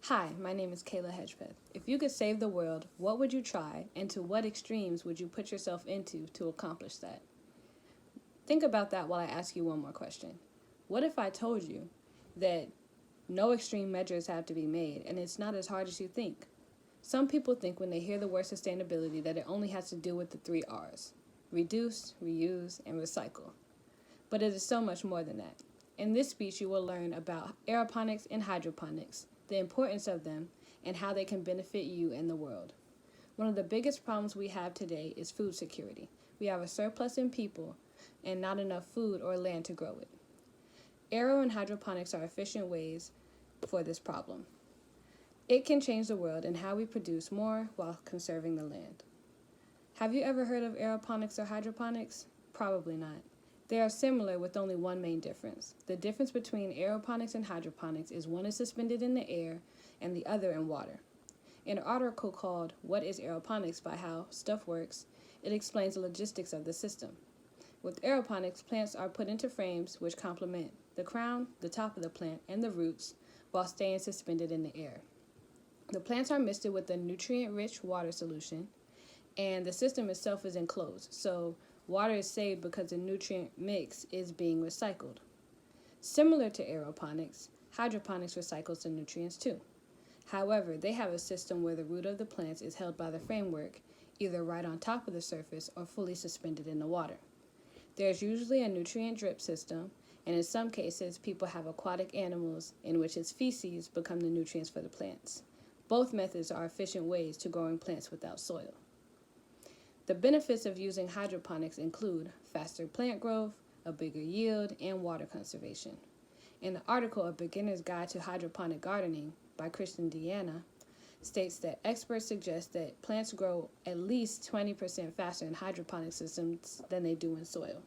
Hi, my name is Kayla Hedgepeth. If you could save the world, what would you try, and to what extremes would you put yourself into to accomplish that? Think about that while I ask you one more question. What if I told you that no extreme measures have to be made, and it's not as hard as you think? Some people think when they hear the word sustainability that it only has to do with the 3 R's: reduce, reuse, and recycle. But it is so much more than that. In this speech, you will learn about aeroponics and hydroponics, the importance of them, and how they can benefit you and the world. One of the biggest problems we have today is food security. We have a surplus in people and not enough food or land to grow it. Aero and hydroponics are efficient ways for this problem. It can change the world and how we produce more while conserving the land. Have you ever heard of aeroponics or hydroponics? Probably not. They are similar with only one main difference. The difference between aeroponics and hydroponics is one is suspended in the air and the other in water. In an article called "What is Aeroponics? By How Stuff Works," it explains the logistics of the system. With aeroponics, plants are put into frames which complement the crown, the top of the plant, and the roots while staying suspended in the air. The plants are misted with a nutrient-rich water solution, and the system itself is enclosed, so water is saved because the nutrient mix is being recycled. Similar to aeroponics, hydroponics recycles the nutrients too. However, they have a system where the root of the plants is held by the framework, either right on top of the surface or fully suspended in the water. There is usually a nutrient drip system, and in some cases, people have aquatic animals in which its feces become the nutrients for the plants. Both methods are efficient ways to growing plants without soil. The benefits of using hydroponics include faster plant growth, a bigger yield, and water conservation. In the article, A Beginner's Guide to Hydroponic Gardening by Kristen Deanna, states that experts suggest that plants grow at least 20% faster in hydroponic systems than they do in soil.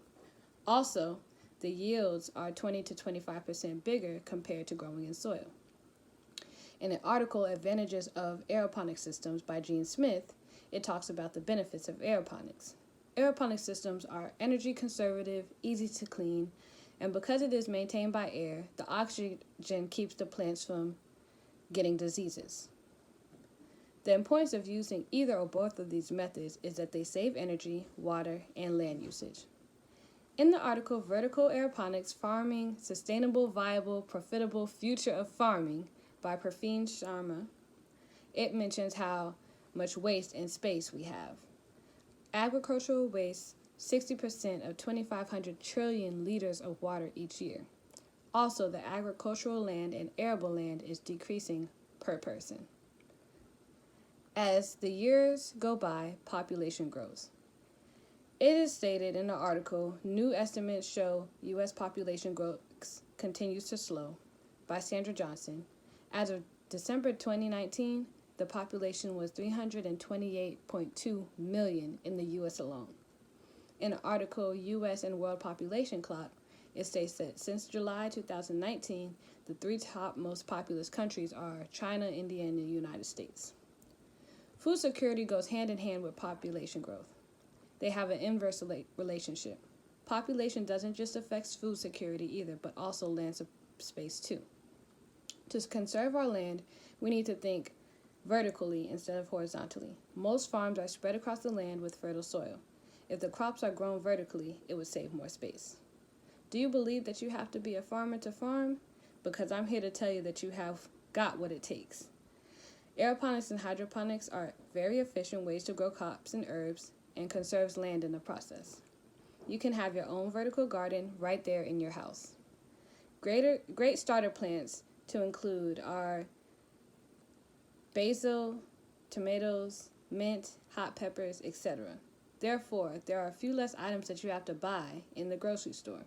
Also, the yields are 20 to 25% bigger compared to growing in soil. In the article Advantages of Aeroponic Systems by Gene Smith, it talks about the benefits of aeroponics. Aeroponic systems are energy conservative, easy to clean, and because it is maintained by air, the oxygen keeps the plants from getting diseases. The importance of using either or both of these methods is that they save energy, water, and land usage. In the article Vertical Aeroponics Farming, Sustainable, Viable, Profitable Future of Farming by Praveen Sharma, it mentions how much waste and space we have. Agricultural waste 60% of 2,500 trillion liters of water each year. Also, the agricultural land and arable land is decreasing per person. As the years go by, population grows. It is stated in the article, New Estimates Show U.S. Population Growth Continues to Slow by Sandra Johnson. As of December 2019, the population was 328.2 million in the U.S. alone. In the article, U.S. and World Population Clock, it states that since July 2019, the 3 top most populous countries are China, India, and the United States. Food security goes hand in hand with population growth. They have an inverse relationship. Population doesn't just affect food security either, but also land space too. To conserve our land, we need to think vertically instead of horizontally. Most farms are spread across the land with fertile soil. If the crops are grown vertically, it would save more space. Do you believe that you have to be a farmer to farm? Because I'm here to tell you that you have got what it takes. Aeroponics and hydroponics are very efficient ways to grow crops and herbs and conserves land in the process. You can have your own vertical garden right there in your house. Great starter plants to include are basil, tomatoes, mint, hot peppers, etc. Therefore, there are a few less items that you have to buy in the grocery store.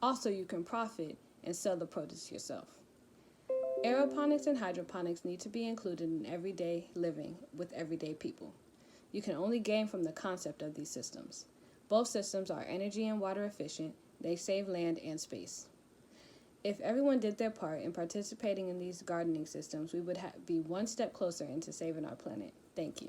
Also, you can profit and sell the produce yourself. Aeroponics and hydroponics need to be included in everyday living with everyday people. You can only gain from the concept of these systems. Both systems are energy and water efficient. They save land and space. If everyone did their part in participating in these gardening systems, we would be one step closer into saving our planet. Thank you.